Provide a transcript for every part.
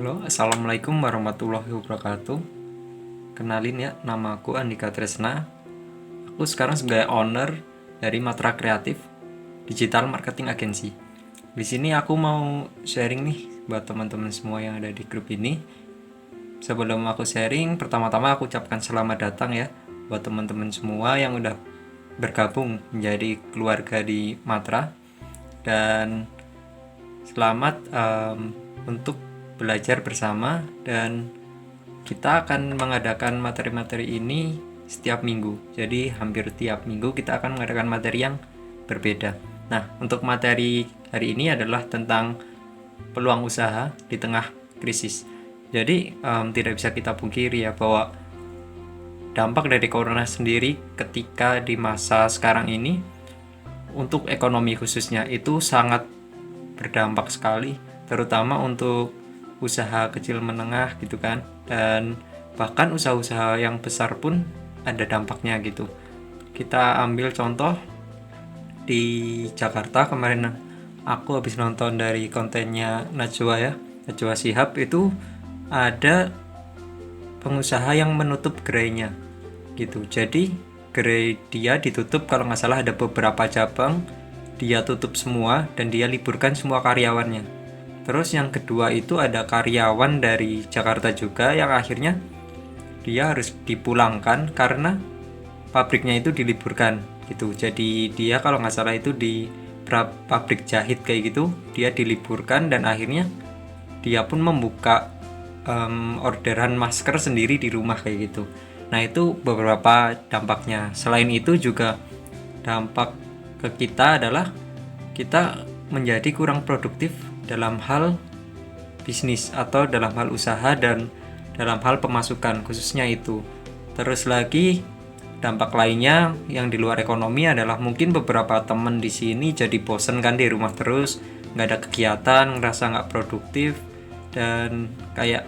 Halo, Assalamualaikum warahmatullahi wabarakatuh. Kenalin ya, nama aku Andika Tresna. Aku sekarang sebagai owner dari Matra Kreatif Digital Marketing Agency. Di sini aku mau sharing nih buat teman-teman semua yang ada di grup ini. Sebelum aku sharing, pertama-tama aku ucapkan selamat datang ya buat teman-teman semua yang udah bergabung menjadi keluarga di Matra. Dan selamat untuk belajar bersama, dan kita akan mengadakan materi-materi ini setiap minggu. Jadi hampir tiap minggu kita akan mengadakan materi yang berbeda. Nah, untuk materi hari ini adalah tentang peluang usaha di tengah krisis. Jadi tidak bisa kita pungkiri ya bahwa dampak dari corona sendiri ketika di masa sekarang ini untuk ekonomi khususnya itu sangat berdampak sekali, terutama untuk usaha kecil menengah gitu kan, dan bahkan usaha-usaha yang besar pun ada dampaknya gitu. Kita ambil contoh di Jakarta kemarin, aku habis nonton dari kontennya Najwa ya, Najwa Shihab. Itu ada pengusaha yang menutup gerainya gitu. Jadi gerai dia ditutup, kalau nggak salah ada beberapa cabang dia tutup semua dan dia liburkan semua karyawannya. Terus yang kedua itu ada karyawan dari Jakarta juga yang akhirnya dia harus dipulangkan karena pabriknya itu diliburkan gitu. Jadi dia kalau nggak salah itu di pabrik jahit kayak gitu, dia diliburkan dan akhirnya dia pun membuka orderan masker sendiri di rumah kayak gitu. Nah, itu beberapa dampaknya. Selain itu juga dampak ke kita adalah kita menjadi kurang produktif dalam hal bisnis atau dalam hal usaha dan dalam hal pemasukan khususnya itu. Terus lagi dampak lainnya yang di luar ekonomi adalah mungkin beberapa temen di sini jadi bosen kan di rumah terus, nggak ada kegiatan, ngerasa nggak produktif, dan kayak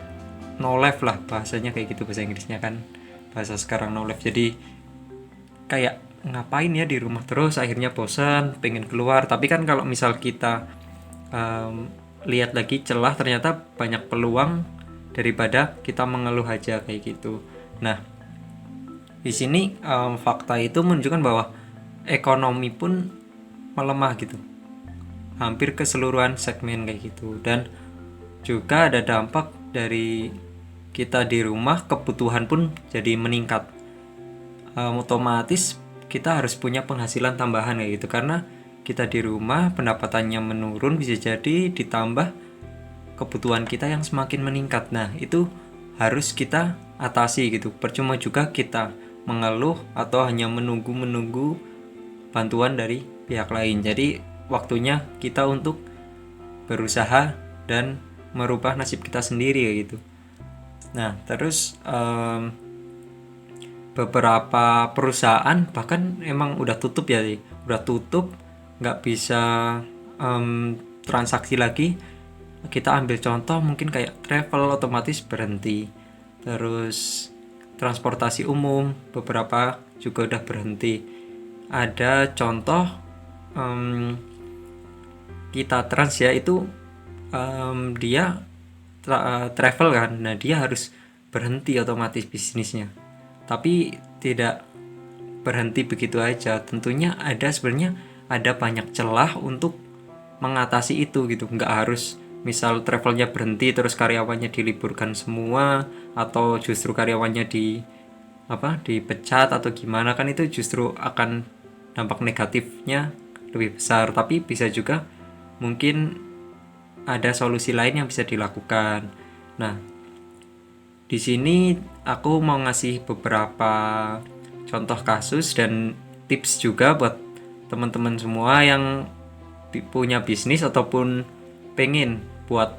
no life lah bahasanya kayak gitu, bahasa Inggrisnya kan bahasa sekarang no life. Jadi kayak ngapain ya di rumah terus, akhirnya bosan, pengen keluar. Tapi kan kalau misal kita lihat lagi celah, ternyata banyak peluang daripada kita mengeluh aja kayak gitu. Nah, di sini fakta itu menunjukkan bahwa ekonomi pun melemah gitu, hampir keseluruhan segmen kayak gitu. Dan juga ada dampak dari kita di rumah, kebutuhan pun jadi meningkat. Otomatis kita harus punya penghasilan tambahan kayak gitu, karena kita di rumah pendapatannya menurun, bisa jadi ditambah kebutuhan kita yang semakin meningkat. Nah, itu harus kita atasi gitu. Percuma juga kita mengeluh atau hanya menunggu bantuan dari pihak lain. Jadi waktunya kita untuk berusaha dan merubah nasib kita sendiri gitu. Nah, terus beberapa perusahaan bahkan emang udah tutup ya, udah tutup, nggak bisa transaksi lagi. Kita ambil contoh mungkin kayak travel otomatis berhenti, terus transportasi umum beberapa juga udah berhenti. Ada contoh kita trans ya, itu dia travel kan, nah dia harus berhenti otomatis bisnisnya. Tapi tidak berhenti begitu aja, tentunya sebenarnya ada banyak celah untuk mengatasi itu gitu. Nggak harus misal travelnya berhenti terus karyawannya diliburkan semua, atau justru karyawannya dipecat atau gimana, kan itu justru akan dampak negatifnya lebih besar. Tapi bisa juga mungkin ada solusi lain yang bisa dilakukan. Nah, di sini aku mau ngasih beberapa contoh kasus dan tips juga buat teman-teman semua yang punya bisnis ataupun pengen buat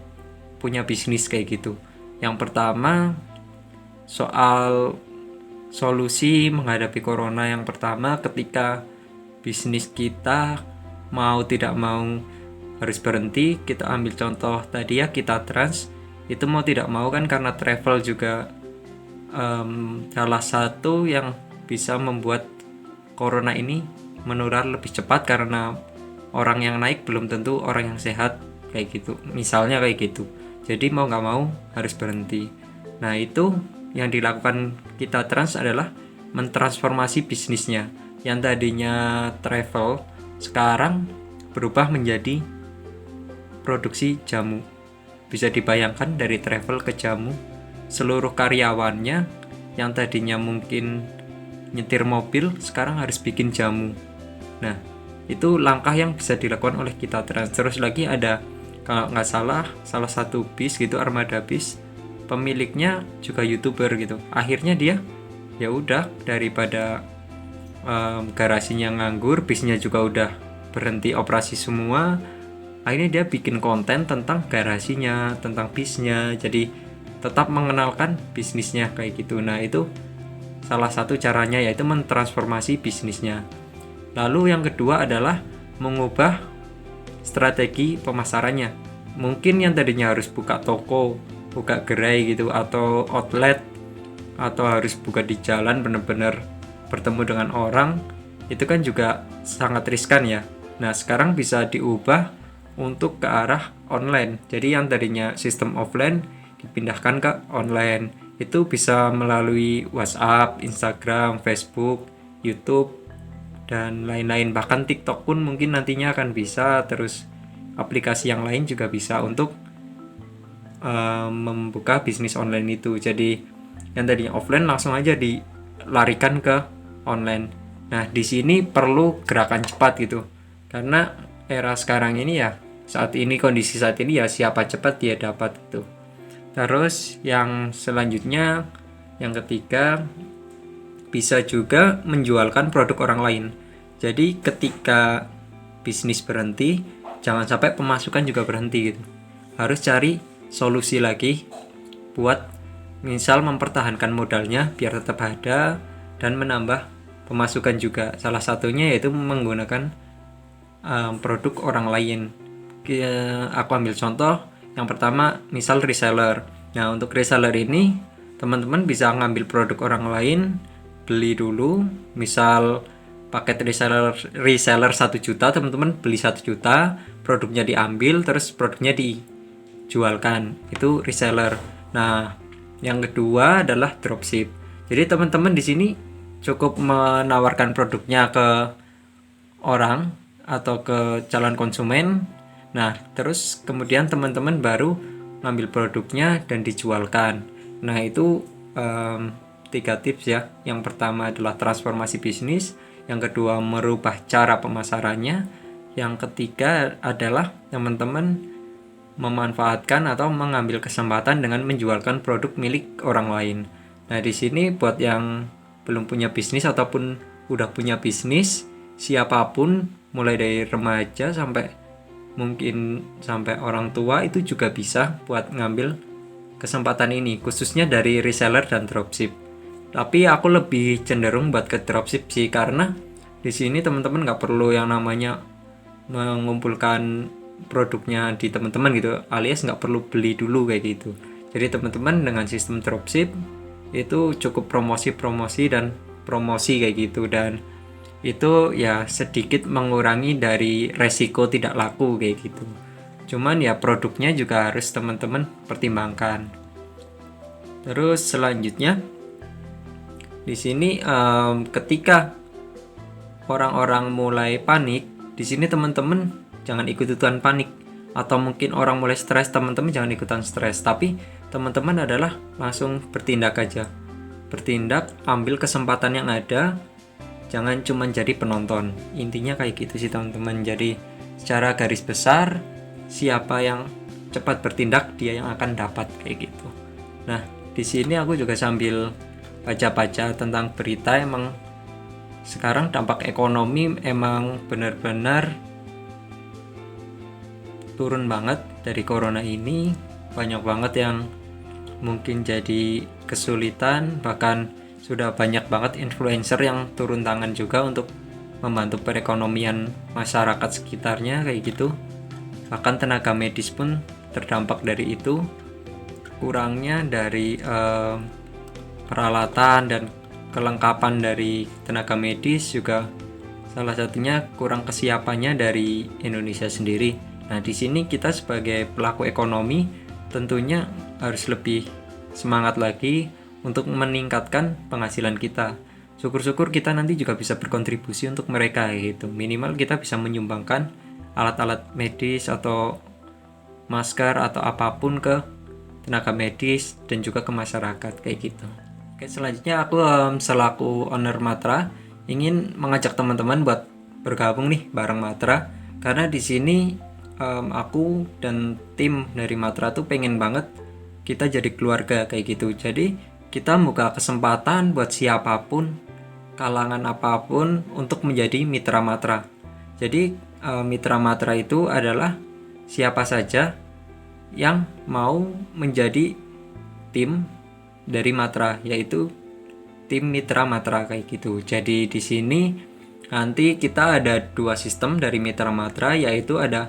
punya bisnis kayak gitu. Yang pertama, soal solusi menghadapi corona. Yang pertama, ketika bisnis kita mau tidak mau harus berhenti, kita ambil contoh tadi ya, kita trans itu mau tidak mau kan, karena travel juga salah satu yang bisa membuat corona ini menular lebih cepat, karena orang yang naik belum tentu orang yang sehat kayak gitu, misalnya kayak gitu. Jadi mau nggak mau harus berhenti. Nah itu yang dilakukan Kita Trans adalah mentransformasi bisnisnya. Yang tadinya travel sekarang berubah menjadi produksi jamu. Bisa dibayangkan dari travel ke jamu, seluruh karyawannya yang tadinya mungkin nyetir mobil sekarang harus bikin jamu. Nah itu langkah yang bisa dilakukan oleh Kita Trans. Terus lagi ada, kalau nggak salah satu bis gitu, armada bis, pemiliknya juga YouTuber gitu. Akhirnya dia ya udah, daripada garasinya nganggur, bisnya juga udah berhenti operasi semua, akhirnya dia bikin konten tentang garasinya, tentang bisnya, jadi tetap mengenalkan bisnisnya kayak gitu. Nah itu salah satu caranya, yaitu mentransformasi bisnisnya. Lalu yang kedua adalah mengubah strategi pemasarannya. Mungkin yang tadinya harus buka toko, buka gerai gitu, atau outlet, atau harus buka di jalan bener-bener bertemu dengan orang, itu kan juga sangat riskan ya. Nah sekarang bisa diubah untuk ke arah online. Jadi yang tadinya sistem offline dipindahkan ke online. Itu bisa melalui WhatsApp, Instagram, Facebook, YouTube, dan lain-lain. Bahkan TikTok pun mungkin nantinya akan bisa. Terus aplikasi yang lain juga bisa untuk membuka bisnis online itu. Jadi yang tadinya offline langsung aja dilarikan ke online. Nah di sini perlu gerakan cepat gitu, karena era sekarang ini ya, kondisi saat ini ya, siapa cepat dia dapat gitu. Terus yang selanjutnya, yang ketiga, bisa juga menjualkan produk orang lain. Jadi ketika bisnis berhenti, jangan sampai pemasukan juga berhenti gitu. Harus cari solusi lagi buat misal mempertahankan modalnya biar tetap ada dan menambah pemasukan juga. Salah satunya yaitu menggunakan produk orang lain. Aku ambil contoh yang pertama, misal reseller. Nah untuk reseller ini teman-teman bisa ngambil produk orang lain, beli dulu, misal paket reseller 1 juta, teman-teman beli 1 juta, produknya diambil, terus produknya dijualkan, itu reseller. Nah yang kedua adalah dropship. Jadi teman-teman di sini cukup menawarkan produknya ke orang atau ke calon konsumen. Nah terus kemudian teman-teman baru ngambil produknya dan dijualkan. Nah itu 3 tips ya. Yang pertama adalah transformasi bisnis, yang kedua merubah cara pemasarannya, yang ketiga adalah teman-teman memanfaatkan atau mengambil kesempatan dengan menjualkan produk milik orang lain. Nah di sini buat yang belum punya bisnis ataupun udah punya bisnis, siapapun mulai dari remaja sampai mungkin sampai orang tua itu juga bisa buat ngambil kesempatan ini, khususnya dari reseller dan dropship. Tapi aku lebih cenderung buat ke dropship sih, karena di sini teman-teman nggak perlu yang namanya mengumpulkan produknya di teman-teman gitu, alias nggak perlu beli dulu kayak gitu. Jadi teman-teman dengan sistem dropship itu cukup promosi dan promosi kayak gitu, dan itu ya sedikit mengurangi dari resiko tidak laku kayak gitu. Cuman ya produknya juga harus teman-teman pertimbangkan. Terus selanjutnya di sini ketika orang-orang mulai panik, di sini teman-teman jangan ikut-ikutan panik, atau mungkin orang mulai stres, teman-teman jangan ikutan stres, tapi teman-teman adalah langsung bertindak aja. Bertindak, ambil kesempatan yang ada, jangan cuma jadi penonton. Intinya kayak gitu sih teman-teman. Jadi secara garis besar, siapa yang cepat bertindak dia yang akan dapat kayak gitu. Nah di sini aku juga sambil baca-baca tentang berita. Emang sekarang dampak ekonomi emang benar-benar turun banget dari corona ini. Banyak banget yang mungkin jadi kesulitan, bahkan sudah banyak banget influencer yang turun tangan juga untuk membantu perekonomian masyarakat sekitarnya kayak gitu. Bahkan tenaga medis pun terdampak dari itu, kurangnya dari peralatan dan kelengkapan dari tenaga medis juga salah satunya kurang kesiapannya dari Indonesia sendiri. Nah di sini kita sebagai pelaku ekonomi tentunya harus lebih semangat lagi untuk meningkatkan penghasilan kita. Syukur-syukur kita nanti juga bisa berkontribusi untuk mereka gitu. Minimal kita bisa menyumbangkan alat-alat medis atau masker atau apapun ke tenaga medis dan juga ke masyarakat kayak gitu. Oke, selanjutnya aku selaku owner Matra ingin mengajak teman-teman buat bergabung nih bareng Matra, karena di sini aku dan tim dari Matra tuh pengen banget kita jadi keluarga kayak gitu. Jadi kita buka kesempatan buat siapapun, kalangan apapun untuk menjadi mitra Matra. Jadi mitra Matra itu adalah siapa saja yang mau menjadi tim dari Matra, yaitu tim mitra Matra kayak gitu. Jadi di sini nanti kita ada dua sistem dari mitra Matra, yaitu ada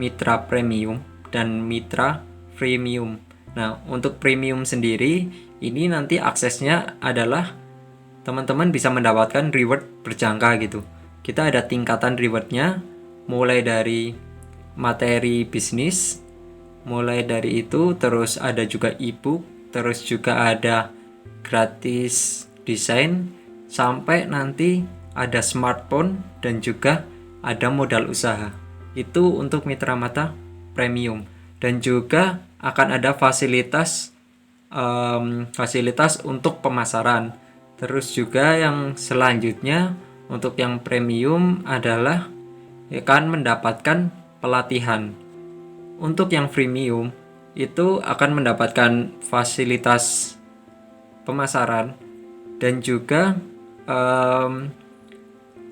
mitra premium dan mitra freemium. Nah, untuk premium sendiri ini nanti aksesnya adalah teman-teman bisa mendapatkan reward berjangka gitu. Kita ada tingkatan rewardnya, mulai dari materi bisnis, mulai dari itu terus ada juga ebook, terus juga ada gratis desain, sampai nanti ada smartphone dan juga ada modal usaha. Itu untuk mitra Matra premium, dan juga akan ada fasilitas untuk pemasaran. Terus juga yang selanjutnya untuk yang premium adalah akan mendapatkan pelatihan. Untuk yang freemium itu akan mendapatkan fasilitas pemasaran dan juga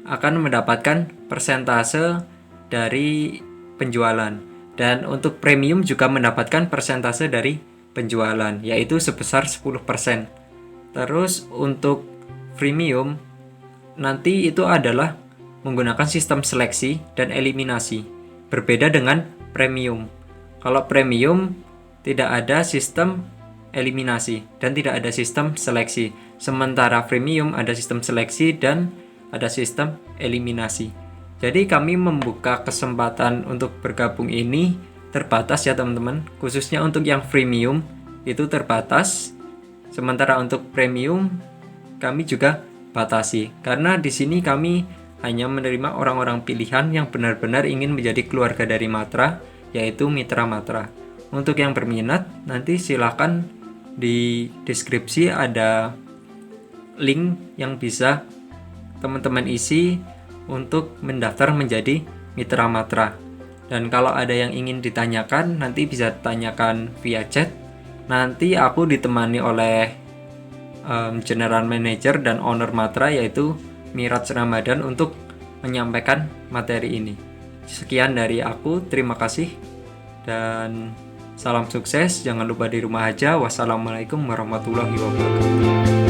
akan mendapatkan persentase dari penjualan. Dan untuk premium juga mendapatkan persentase dari penjualan, yaitu sebesar 10%. Terus untuk freemium nanti itu adalah menggunakan sistem seleksi dan eliminasi, berbeda dengan premium. Kalau premium tidak ada sistem eliminasi dan tidak ada sistem seleksi, sementara freemium ada sistem seleksi dan ada sistem eliminasi. Jadi kami membuka kesempatan untuk bergabung ini terbatas ya teman-teman, khususnya untuk yang freemium itu terbatas, sementara untuk premium kami juga batasi, karena di sini kami hanya menerima orang-orang pilihan yang benar-benar ingin menjadi keluarga dari Matra, yaitu mitra Matra. Untuk yang berminat nanti silakan di deskripsi ada link yang bisa teman-teman isi untuk mendaftar menjadi mitra Matra. Dan kalau ada yang ingin ditanyakan nanti bisa tanyakan via chat. Nanti aku ditemani oleh General Manager dan Owner Matra, yaitu Miraj Ramadan, untuk menyampaikan materi ini. Sekian dari aku, terima kasih dan salam sukses. Jangan lupa di rumah aja. Wassalamualaikum warahmatullahi wabarakatuh.